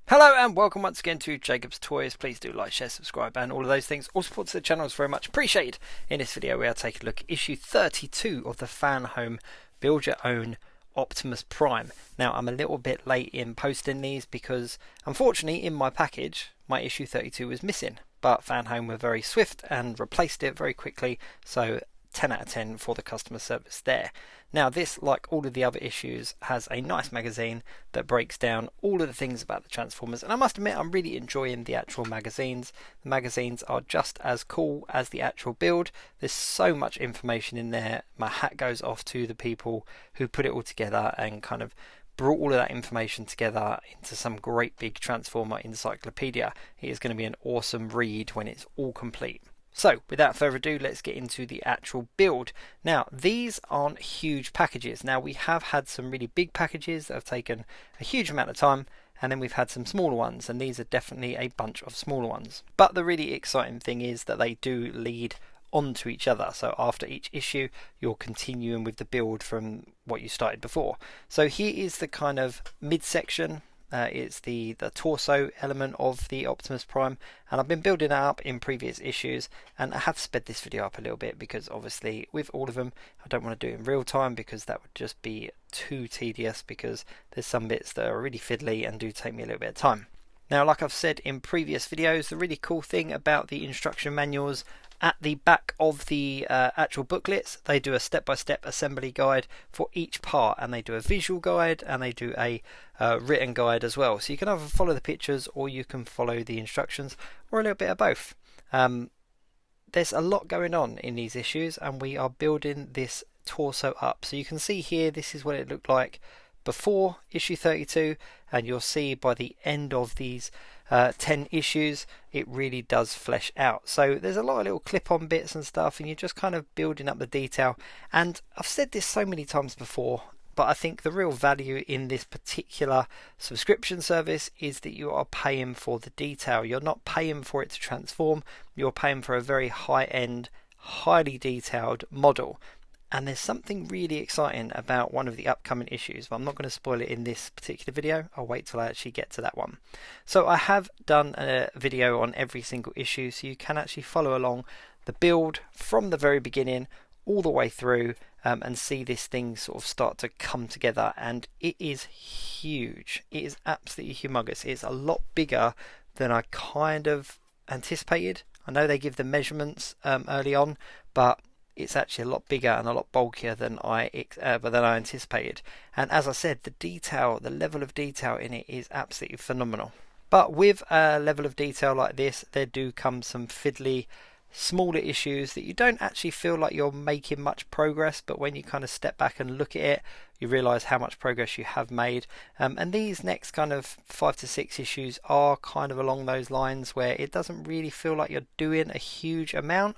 Hello and welcome once again to Jacob's Toys. Please do like, share, subscribe and all of those things. All support to the channel is very much appreciated. In this video we are taking a look at issue 32 of the Fan Home Build Your Own Optimus Prime. Now I'm a little bit late in posting these because unfortunately in my package my issue 32 was missing. But Fan Home were very swift and replaced it very quickly, so 10 out of 10 for the customer service there. Now this, like all of the other issues, has a nice magazine that breaks down all of the things about the Transformers, and I must admit I'm really enjoying the actual magazines. The magazines are just as cool as the actual build. There's so much information in there. My hat goes off to the people who put it all together and kind of brought all of that information together into some great big Transformer encyclopedia. It is going to be an awesome read when it's all complete. So without further ado, let's get into the actual build. Now these aren't huge packages. Now we have had some really big packages that have taken a huge amount of time, and then we've had some smaller ones, and these are definitely a bunch of smaller ones. But the really exciting thing is that they do lead onto each other. So after each issue you're continuing with the build from what you started before. So here is the kind of midsection. It's the torso element of the Optimus Prime, and I've been building that up in previous issues, and I have sped this video up a little bit because obviously with all of them I don't want to do it in real time because that would just be too tedious, because there's some bits that are really fiddly and do take me a little bit of time. Now, like I've said in previous videos, the really cool thing about the instruction manuals, at the back of the actual booklets they do a step-by-step assembly guide for each part, and they do a visual guide and they do a written guide as well. So you can either follow the pictures or you can follow the instructions, or a little bit of both. There's a lot going on in these issues, and we are building this torso up. So you can see here, this is what it looked like before issue 32, and you'll see by the end of these 10 issues it really does flesh out. So there's a lot of little clip-on bits and stuff, and you're just kind of building up the detail. And I've said this so many times before, but I think the real value in this particular subscription service is that you are paying for the detail. You're not paying for it to transform, you're paying for a very high-end, highly detailed model. And there's something really exciting about one of the upcoming issues, but I'm not going to spoil it in this particular video. I'll wait till I actually get to that one. So I have done a video on every single issue, so you can actually follow along the build from the very beginning all the way through, and see this thing sort of start to come together. And it is huge. It is absolutely humongous. It's a lot bigger than I kind of anticipated. I know they give the measurements early on, but it's actually a lot bigger and a lot bulkier than I anticipated. And as I said, the detail, the level of detail in it is absolutely phenomenal. But with a level of detail like this, there do come some fiddly, smaller issues that you don't actually feel like you're making much progress, but when you kind of step back and look at it, you realize how much progress you have made. And these next kind of 5 to 6 issues are kind of along those lines, where it doesn't really feel like you're doing a huge amount.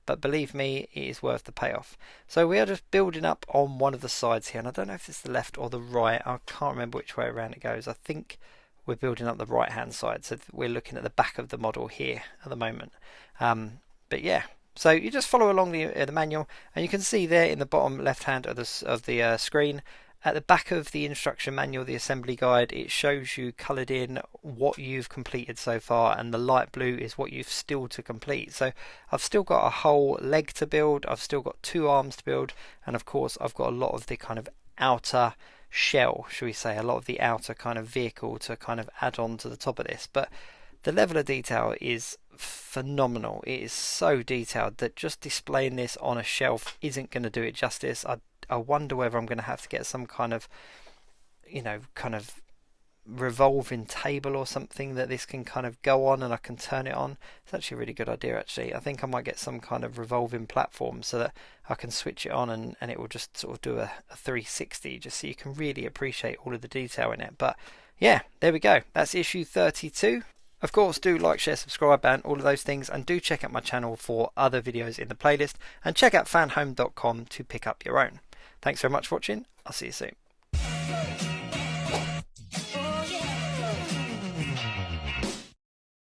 But believe me, it is worth the payoff. So we are just building up on one of the sides here, and I don't know if it's the left or the right. I can't remember which way around it goes. I think we're building up the right hand side, so we're looking at the back of the model here at the moment. But yeah, so you just follow along the manual, and you can see there in the bottom left hand of the screen, at the back of the instruction manual, the assembly guide, it shows you coloured in what you've completed so far, and the light blue is what you've still to complete. So I've still got a whole leg to build, I've still got 2 arms to build, and of course I've got a lot of the kind of outer shell, shall we say, a lot of the outer kind of vehicle to kind of add on to the top of this. But the level of detail is phenomenal. It is so detailed that just displaying this on a shelf isn't going to do it justice. I wonder whether I'm going to have to get some kind of, kind of revolving table or something that this can kind of go on and I can turn it on. It's actually a really good idea, actually. I think I might get some kind of revolving platform so that I can switch it on and it will just sort of do a 360, just so you can really appreciate all of the detail in it. But yeah, there we go. That's issue 32. Of course, do like, share, subscribe and all of those things, and do check out my channel for other videos in the playlist, and check out fanhome.com to pick up your own. Thanks very much for watching. I'll see you soon.